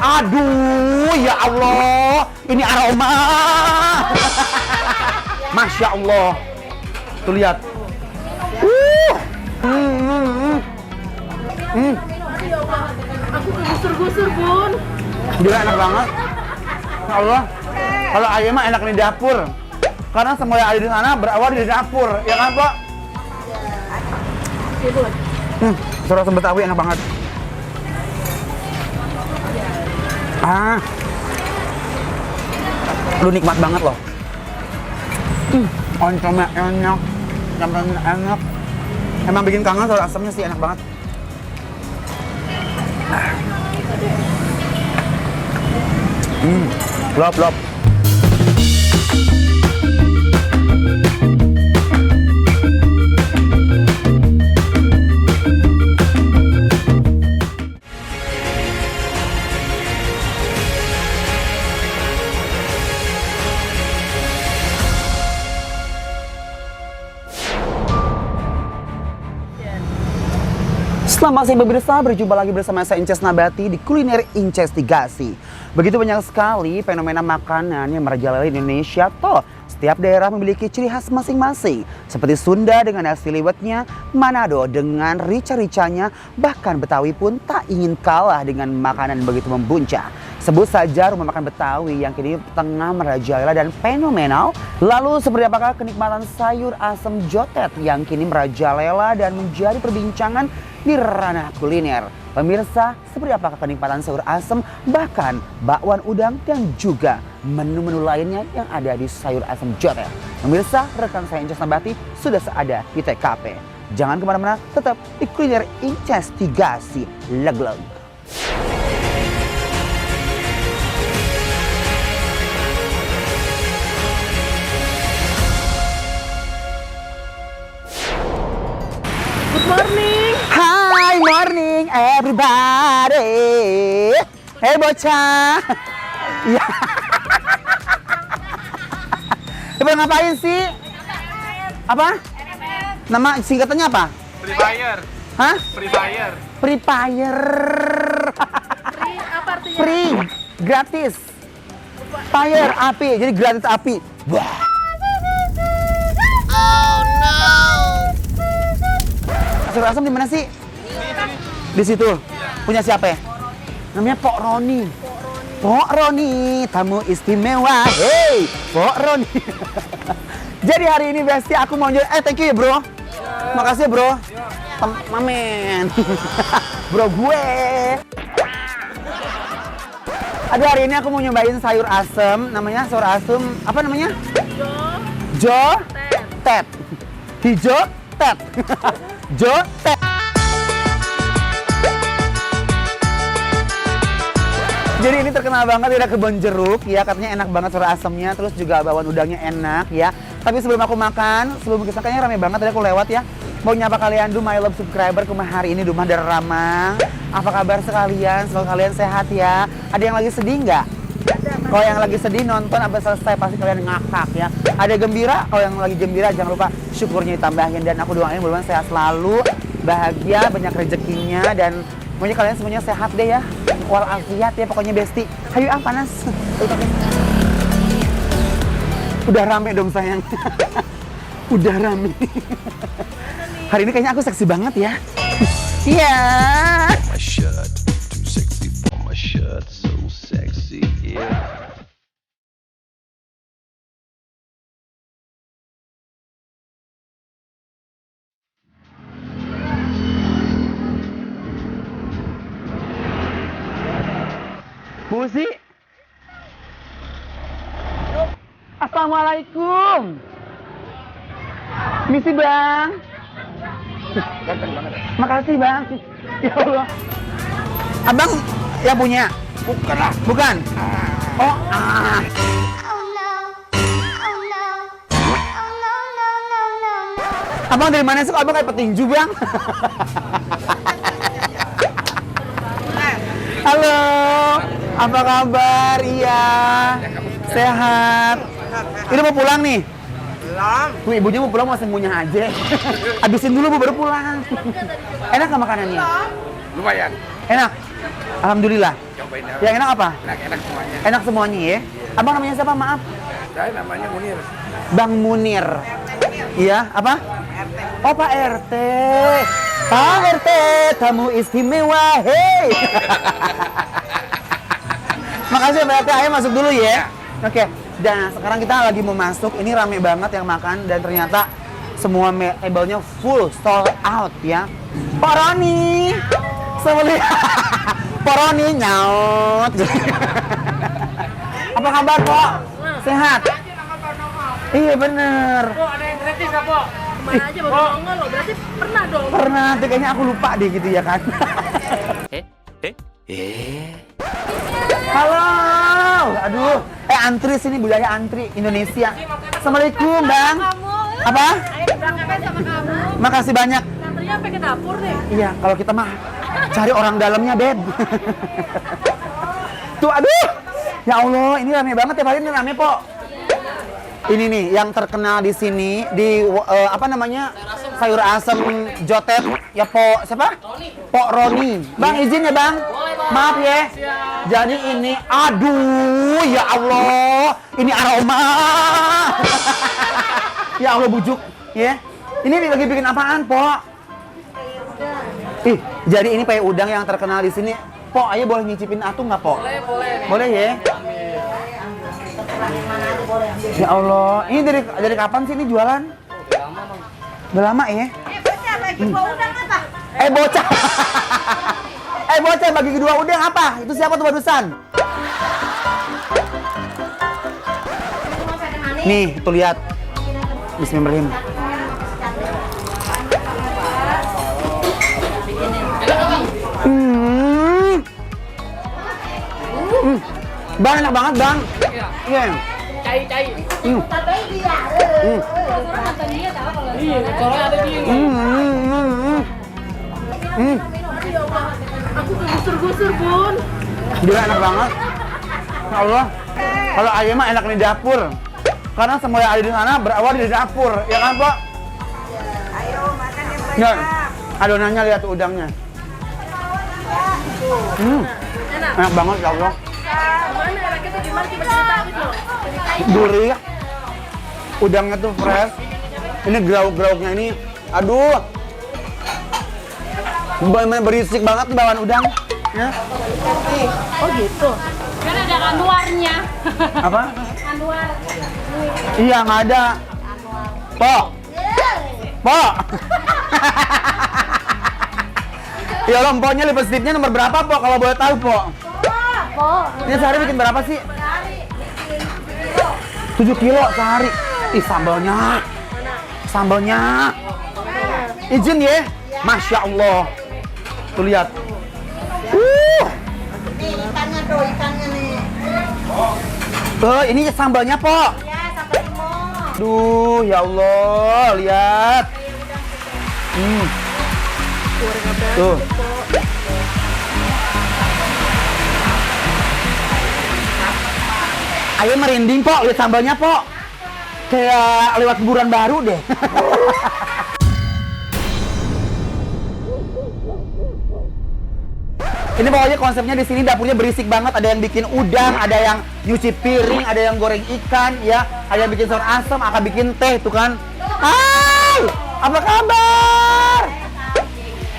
Aduh, ya Allah, ini aroma. Masya Allah. Tuh lihat. Aku gusur-gusur, Bun. Dia enak banget. Ya Allah. Kalau ayam mah enak di dapur. Karena semua yang ada di sana berawal di dapur, ya kan, Pak? Sayur asem Betawi enak banget. Lu nikmat banget loh. Oncomnya enak, sambalnya enak. Emang bikin kangen sayur asemnya sih, enak banget. Lop. Selamat siang pemirsa, berjumpa lagi bersama saya Inces Nabati di Kuliner Incestigasi. Begitu banyak sekali fenomena makanan yang merajalela di Indonesia toh. Setiap daerah memiliki ciri khas masing-masing. Seperti Sunda dengan nasi liwetnya, Manado dengan rica-ricanya, bahkan Betawi pun tak ingin kalah dengan makanan begitu membuncah. Sebut saja rumah makan Betawi yang kini tengah merajalela dan fenomenal. Lalu seperti apakah kenikmatan sayur asem jotet yang kini merajalela dan menjadi perbincangan di ranah kuliner? Pemirsa, seperti apakah kenikmatan sayur asem, bahkan bakwan udang dan juga menu-menu lainnya yang ada di sayur asem jotet? Pemirsa, rekan saya Inces Nabati sudah ada di TKP. Jangan kemana-mana, tetap di Kuliner Incestigasi. Leg-leg. Good morning. Hi, morning everybody. Hey bocah. Ya. Coba ngapain sih? Apa? Nama singkatannya apa? Free Fire. Hah? Free Fire. Free Fire. Free apa artinya? Free, gratis. Fire, api, jadi gratis api. Wah. Sayur asam di mana sih? Di situ. Punya siapa? Namanya Pok Roni. Pok Roni, tamu istimewa. Hey, Pok Roni. Jadi hari ini Besti aku mau thank you ya, Bro. Makasih ya, Bro. Mamen. Bro gue. Aduh, hari ini aku mau nyobain sayur asem. Namanya sayur asem, apa namanya? Jotet. Hijau tet. Jotet. Jadi ini terkenal banget di Kebon Jeruk ya, katanya enak banget sayur asemnya, terus juga bakwan udangnya enak ya. Tapi sebelum aku makan, sebelum kita kayaknya rame banget tadi aku lewat ya. Mau nyapa kalian dulu my love subscriber kumah hari ini Dumah Darama. Apa kabar sekalian? Semoga kalian sehat ya. Ada yang lagi sedih nggak? Kalau yang lagi sedih nonton sampai selesai pasti kalian ngakak ya. Ada gembira, kalau yang lagi gembira jangan lupa syukurnya ditambahin, dan aku doain mudah-mudahan sehat selalu, bahagia, banyak rezekinya, dan pokoknya kalian semuanya sehat deh ya. Walafiat ya pokoknya Besti. Hayu panas. Udah rame dong sayang. Udah rame. Hari ini kayaknya aku seksi banget ya. Iya. My shirt, too sexy for my shirt, so sexy, yeah. Busi. Assalamualaikum. Misi bang. Makasih bang. Ya Allah. Abang yang punya? Bukan lah. Bukan? Oh, Abang dari mana sih? Abang kayak petinju bang. Halo, apa kabar? Iya, sehat. Ini mau pulang nih? Pulang. Tuh ibunya mau pulang, mau semuanya aja. Habisin dulu Bu, baru pulang. Enak nggak makanannya? Lumayan. Enak. Alhamdulillah. Cobain ya. Yang enak apa? Enak-enak semuanya. Enak semuanya ya. Abang namanya siapa? Maaf. Saya namanya Munir. Bang Munir. Iya, apa? Oh, Pak RT. Pak RT, tamu istimewa. Hei. Makasih Pak RT, ayo masuk dulu ya. Oke. Dan sekarang kita lagi mau masuk. Ini rame banget yang makan dan ternyata semua table-nya full, sold out ya. Pak Roni. Semua Pak Roni nyaut. Apa kabar, Pak? Sehat? Iya bener. Po, ada yang gratis nggak, Po? Kemana aja baru nongol loh, berarti pernah dong. Pernah, tapi kayaknya aku lupa deh gitu ya kan. Halo. Aduh. Antri sini, budaya antri Indonesia. Assalamualaikum, Bang. Apa? Ayo berangkat sama kamu. Makasih banyak. Antrinya sampai ke dapur nih. Iya, kalau kita mah cari orang dalamnya, Beb. Tuh, aduh. Ya Allah, ini rame banget ya, ini rame, Po. Ini nih yang terkenal di sini di apa namanya? Sayur asem jotet ya Po siapa? Po Roni. Bang izin ya, Bang. Maaf ya. Jadi ini aduh ya Allah, ini aroma. Ya Allah bujuk ya. Ini lagi bikin apaan, Po? Ih, jadi ini pay udang yang terkenal di sini. Po, ayo boleh nyicipin atu nggak, Po? Boleh, boleh. Boleh ya? Ya Allah, ini dari kapan sih ini jualan? Udah lama ya? Bocah. Bocah bagi kedua udang apa? Itu siapa tuh barusan? Nih, tuh lihat. Bismillahirrahmanirrahim. Bang, enak banget, Bang. Iya. Cai. Hmm. Iya, soalnya ada di ini. Aduh ya Allah, aku kegusur-gusur, Bun. Gila enak banget. Ya Allah. Kalau ayam mah enak di dapur. Karena semua yang ada di sana berawal dari dapur, ya kan, Pak? Ayo makan yang banyak. Ya. Adonannya lihat tuh udangnya. Enak. Enak banget ya Allah. Gimana enaknya tuh gimana coba ceritain gitu. Gurih. Udangnya tuh fresh. Ini grauk-grauknya ini. Aduh. Bener berisik banget nih bawaan udang. Ya. Oh gitu. Kan ada anduarnya. Apa? Anduar. Iya, nggak ada. Pok. Pok. Ya Allah, empoknya lipat slipnya nomor berapa, Pok? Kalau boleh tahu, Pok. Oh, Ini sehari bikin berapa sih? 7 kilo sehari. Ih, sambalnya. Sambalnya. Izin ya. Masya Allah. Tuh lihat. nih ikannya tuh, ikannya nih. Ini sambalnya, Pok. Ya, sampai limau. Duh, ya Allah, lihat. Tuh. Ayo merinding, Pok. Lihat sambalnya, Pok. Kayak lewat kuburan baru deh. Ini pokoknya konsepnya di sini dapurnya berisik banget. Ada yang bikin udang, ada yang nyuci piring, ada yang goreng ikan, ya. Ada yang bikin sayur asam, akan bikin teh, tuh kan. Hai, apa kabar?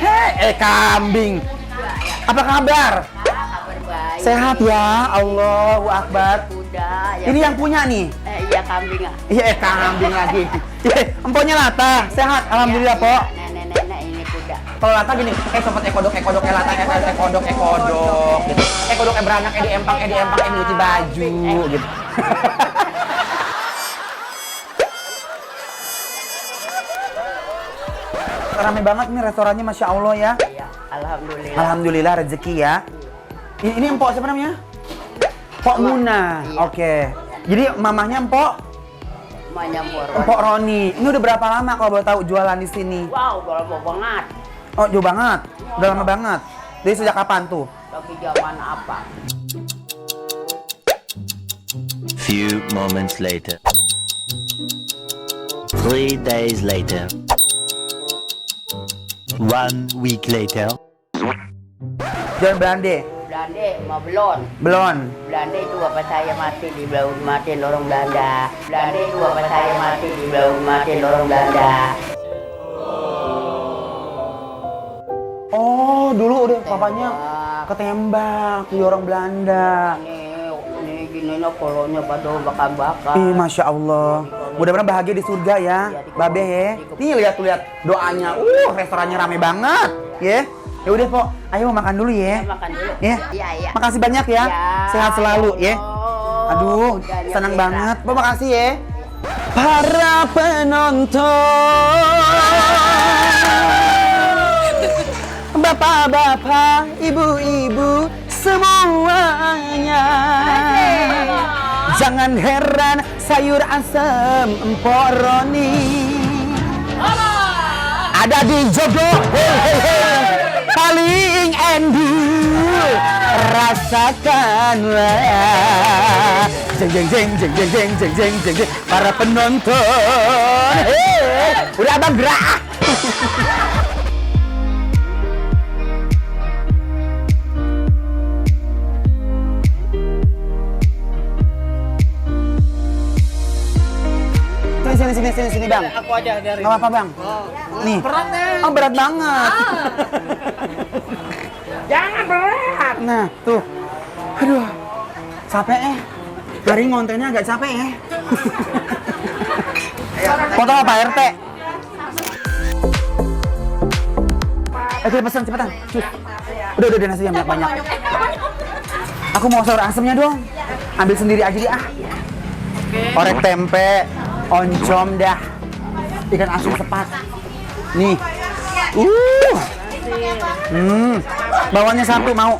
Hei, kambing. Apa kabar? Kabar baik. Sehat ya, Allahu Akbar. Udah, ya. Ini yang punya nih. Iya kambing ah. Iya, kambing lagi. Empoknya Lata, sehat, alhamdulillah, Pok. Nenek ini kuda. Kalau Lata gini, sobat ekodok, Lata, ekodok, gitu. Ekodok, beranak, empang, nyuci baju, gitu. Rame banget nih restorannya, Masya Allah ya. Iya, alhamdulillah. Alhamdulillah rezeki ya. Ini empok siapa namanya? Pok Muna. Iya. Oke. Jadi mamahnya empok Manyampur. Empok Roni. Ini udah berapa lama kalau boleh tahu jualan di sini? Wow, udah lama banget. Oh, jauh banget. Udah lama banget. Dari sejak kapan tuh? Tapi zaman apa? Few moments later. 3 days later. 1 week later. Jalan Belanda. Belanda sama Belon. Belon. Belanda itu bapak saya mati dimatiin orang Belanda. Belanda itu bapak saya mati dimatiin orang Belanda. Oh, dulu udah papanya ketembak di orang Belanda. Ini gini kolonnya pada bakar-bakar. Ih, Masya Allah. Mudah-mudahan bahagia di surga ya, Babe ya. Nih lihat tuh lihat doanya. Restorannya rame banget, ya. Ya udah, Pok. Ayo makan dulu ya. Makan dulu. Ya. Iya. Makasih banyak ya. Sehat selalu ya. Aduh, Udah, senang ya, banget. Pok, makasih ya. Para penonton, bapak-bapak, ibu-ibu, semuanya. Jangan heran sayur asem Empok Roni ada di Jogo paling endul, rasakanlah jeng jeng jeng jeng jeng jeng jeng jeng jeng jeng para penonton. Udah abang gerak. Sini bang. Aku aja dari. Nggak apa-apa bang. Nih. Berat nih. Oh berat banget. Jangan berat. Nah tuh. Aduh. Capek Dari ngontennya agak capek ya. Foto apa RT? Pesan cepetan. Cus. Udah nasinya banyak. Aku mau sayur asemnya dong. Ambil sendiri aja dia. Orek tempe, oncom dah, ikan asin sepat. Nih. Bawahnya satu mau.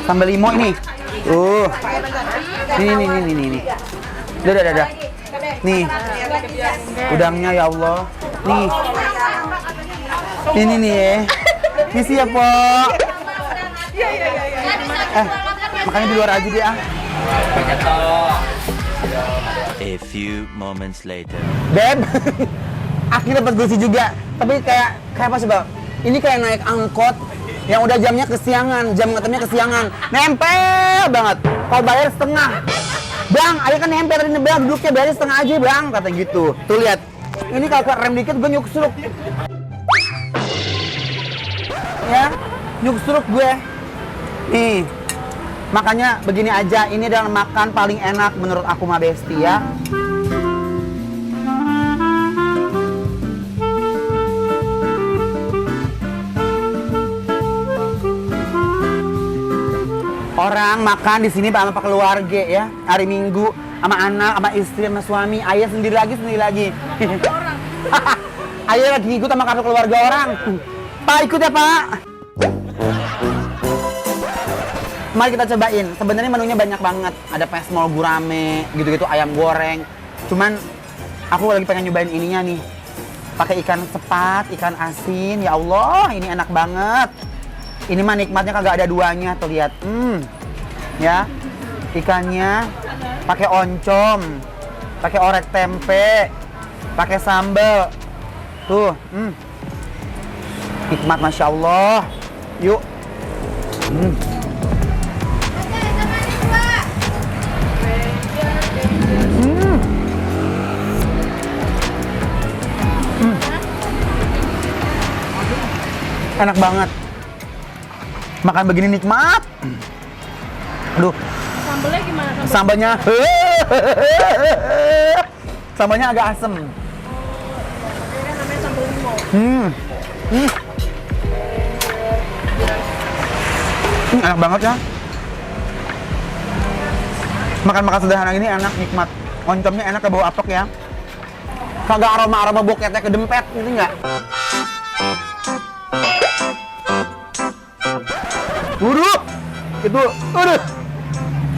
Sambal limo ini. Ini. Udah. Nih. Udangnya ya Allah. Nih. Ini nih ya. Ini siap, Pok. Makanya di luar aja dia. A few moments later. Beb, akhirnya dapat gusi juga. Tapi kayak apa sih, Bang? Ini kayak naik angkot yang udah jamnya kesiangan, jam ngetemnya kesiangan. Nempel banget. Kalau bayar setengah. Bang, ayo kan nempel tadi Bang, duduknya bayar setengah aja, Bang, kata gitu. Tuh lihat. Ini kalau rem dikit gue nyuksruk. Ya, nyuksruk gue. Nih. Makanya begini aja, ini adalah makan paling enak menurut aku mah Besti ya. Orang makan di sini sama keluarga ya, hari Minggu sama anak, sama istri, sama suami, ayah sendiri lagi. Ayah lagi ngikut sama kartu keluarga orang. Pak ikut ya Pak. Mari kita cobain. Sebenarnya menunya banyak banget. Ada pesmol gurame, gitu-gitu ayam goreng. Cuman aku lagi pengen nyobain ininya nih. Pakai ikan sepat, ikan asin. Ya Allah, ini enak banget. Ini mah nikmatnya kagak ada duanya tuh lihat. Ya. Ikannya pakai oncom, pakai orek tempe, pakai sambal. Tuh, nikmat Masya Allah. Yuk. Enak banget. Makan begini nikmat. Aduh. Sambalnya gimana? Sambalnya. Sambalnya agak asem. Ini namanya sambal limo. Enak banget ya. Makan-makan sederhana ini enak, nikmat. Oncomnya enak ke bau apek ya. Kagak aroma-aroma boketnya kedempet, gitu nggak? Itu,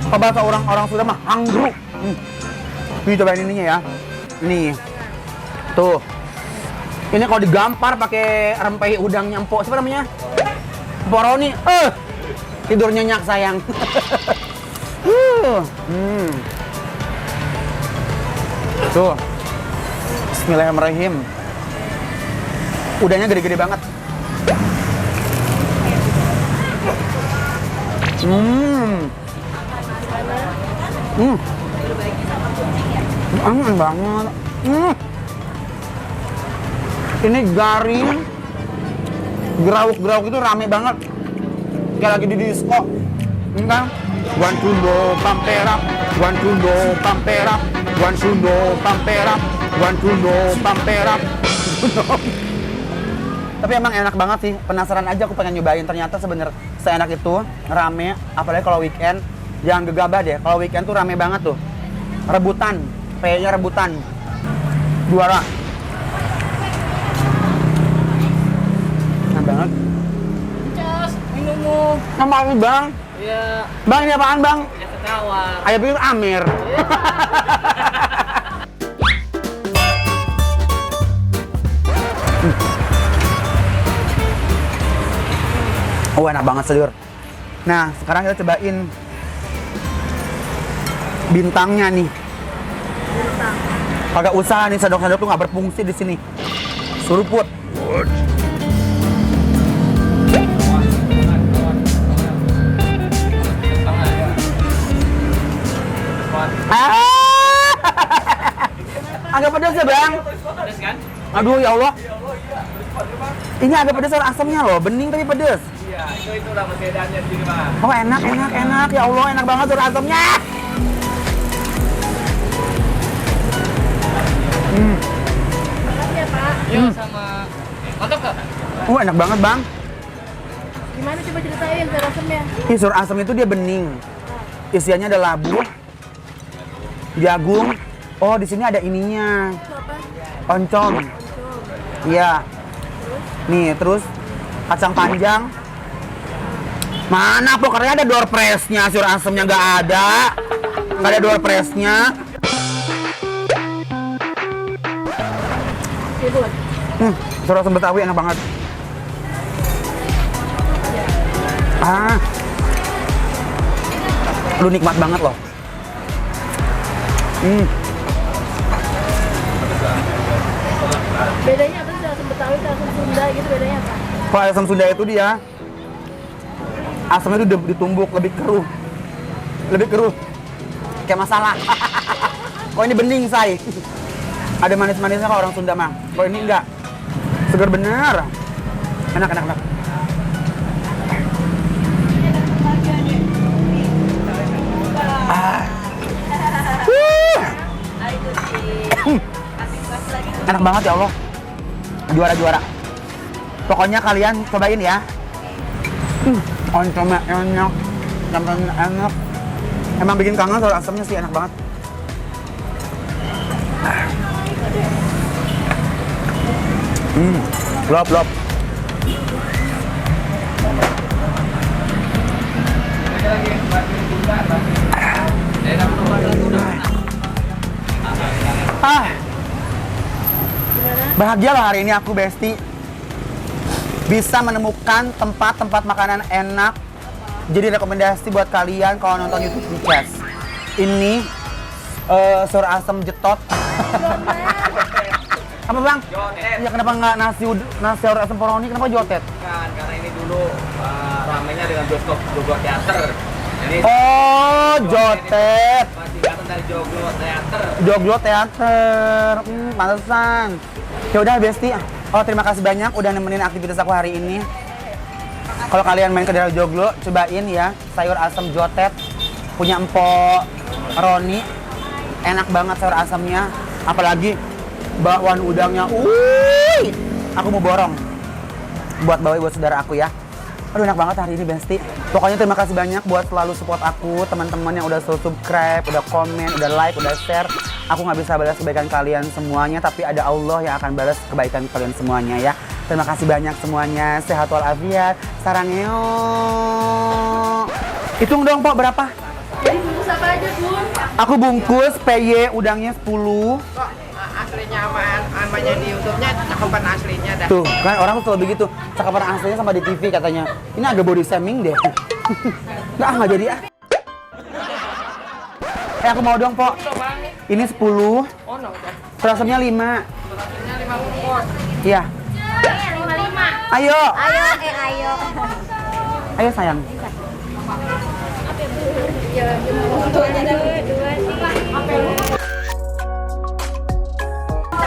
apa bahasa orang-orang sudah mah hangru. Nih cobain ininya ya. Nih, tuh. Ini kalau digampar pakai rempeyek udangnya empok, siapa namanya? Empok Roni. Tidur nyenyak sayang. Tuh. Bismillahirrahmanirrahim. Udangnya gede-gede banget. Enak banget. Ini garing. Gerawuk-gerawuk itu rame banget. Kayak lagi di disco. Ini kan? One to know pampera, one to know pampera, one to know pampera, one to know pampera. Tapi emang enak banget sih, penasaran aja aku pengen nyobain. Ternyata sebenernya seenak itu, rame, apalagi kalau weekend. Jangan gegabah deh, kalau weekend tuh rame banget tuh. Rebutan, kayaknya rebutan. Juara. Enak banget. Cas, minum mo. Nama ini bang? Iya. Bang ini apaan bang? Ya setawar. Ayah pikir Amir. Oh enak banget sedulur. Nah sekarang kita cobain bintangnya nih. Kagak usah nih sendok-sendok tuh nggak berfungsi di sini. Suruput. Agak pedas ya bang? Pedas kan? Aduh ya Allah. Ini agak pedas asamnya loh, bening tapi pedas. Iya, itu udah perbedaannya di sini, Bang. Oh enak, enak. Ya Allah, enak banget sur asamnya. Makasih ya Pak. Iya sama. Mantap nggak? Enak banget bang. Gimana coba ceritain cara asemnya? Ih, sur asam itu dia bening. Isiannya ada labu, jagung. Oh, di sini ada ininya. Itu apa? Oncom. Iya. Nih, terus kacang panjang. Mana pokernya ada door press-nya, sur asamnya nggak ada. Nggak ada door press-nya. Ribut. Sur asam Betawi enak banget. Lu nikmat banget loh. Bedanya apa sih asam Betawi sama asam Sunda gitu bedanya apa? Kalau asam Sunda itu dia asamnya itu ditumbuk lebih keruh, kayak masalah. Kok ini bening say, ada manis-manisnya kalau orang Sunda mah. Kalau ini enggak, segar bener, enak. Enak banget ya Allah, juara. Pokoknya kalian cobain ya. Oncomnya enak, namanya enak. Emang bikin kangen soal asamnya sih enak banget. Lop. Bahagia loh hari ini aku Besti. Bisa menemukan tempat-tempat makanan enak. Jadi rekomendasi buat kalian kalau nonton YouTube Incest. Ini sur asam jetot. Apa bang? Jotet. Ya kenapa nggak nasi sur asam poroni? Kenapa jotet? Kan, karena ini dulu ramenya dengan bioskop Joglo Theater. Ini Jotet. singkatan dari Joglo Theater. Joglo Theater. Pantesan. Ya udah Besti. Oh terima kasih banyak udah nemenin aktivitas aku hari ini. Kalau kalian main ke daerah Joglo, cobain ya sayur asam jotet punya Empok Roni. Enak banget sayur asamnya, apalagi bakwan udangnya. Aku mau borong buat bawa buat saudara aku ya. Aduh enak banget hari ini Besti. Pokoknya terima kasih banyak buat selalu support aku, teman-teman yang udah subscribe, udah komen, udah like, udah share. Aku nggak bisa balas kebaikan kalian semuanya, tapi ada Allah yang akan balas kebaikan kalian semuanya ya. Terima kasih banyak semuanya. Sehat walafiat. Sarangeo. Hitung dong, Pok, berapa? Jadi bungkus apa aja, Bun? Aku bungkus PY udangnya 10. Kok aslinya namanya di YouTube-nya cakapan aslinya dah. Tuh, kan orang tuh selalu begitu. Cakapan aslinya sama di TV katanya. Ini agak body shaming deh. Nggak jadi ah. Aku mau dong, Pok. Ini 10. Oh, no, udah. Perasamnya 5. Aslinya 5 bungkus. Iya. 55. Ayo. Ayo. Ayo sayang.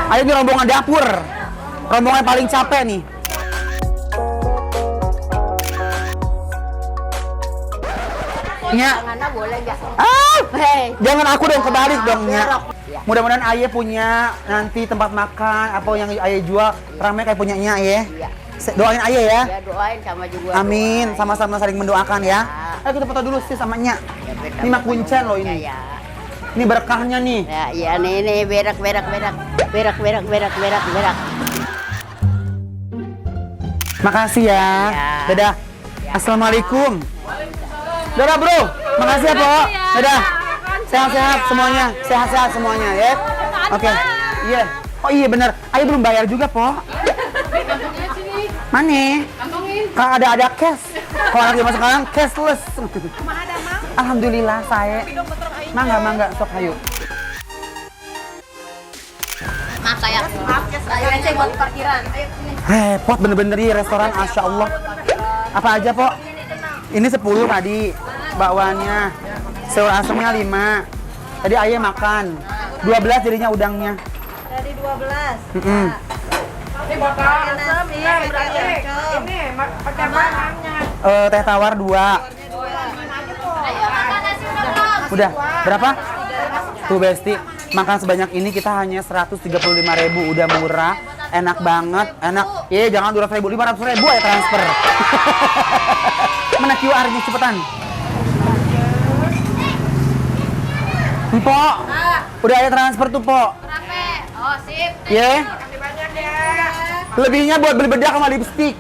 Ayo nih rombongan dapur. Rombongan paling capek nih. Nya. Tangannya boleh nggak? Ah! Hei. Jangan aku dong, kebalik dong, Nya. Belok. Ya. Mudah-mudahan Ayah punya nanti tempat makan apa yang Ayah jual ramai kayak punya Nya ya. Iya. Doain Ayah ya. Ya doain sama juga. Amin, doain. sama-sama saling mendoakan ya. Ya. Ayo kita foto dulu sih sama Nya. Ya, berak, Ini mah kuncen loh ini. Ya, ya. Ini berkahnya nih. Ya, iya nih berak. Makasih ya. Ya. Dadah. Assalamualaikum. Dadah bro. Makasih ya Po. Dadah. Sehat-sehat semuanya. Sehat-sehat semuanya ya. Oke. Iya. Oh iya bener. Ayo belum bayar juga Po. Mana? Kalau ada cash. Kalau anak zaman sekarang cashless. Alhamdulillah saya. Mangga sok ayo. Maaf saya buat parkiran. Repot bener-bener di restoran, Masya Allah. Apa aja, Po? Ini 10 tadi, bakwannya. Sayur asemnya 5. Tadi ayah makan. 12 jadinya udangnya. Dari 12. Ini botol asam, iya berarti ini pakai bahannya. Teh tawar 2. Udah, berapa? Tuh Besti, makan sebanyak ini kita hanya 135.000, udah murah, enak banget, enak. Iya, jangan 200.000, 500.000 ya transfer. Mana QR-nya cepetan? Nih, Po. Udah ada transfer tuh, Po. Oh, sip. Iya. Terima kasih banyak ya. Lebihnya buat beli bedak sama lipstick.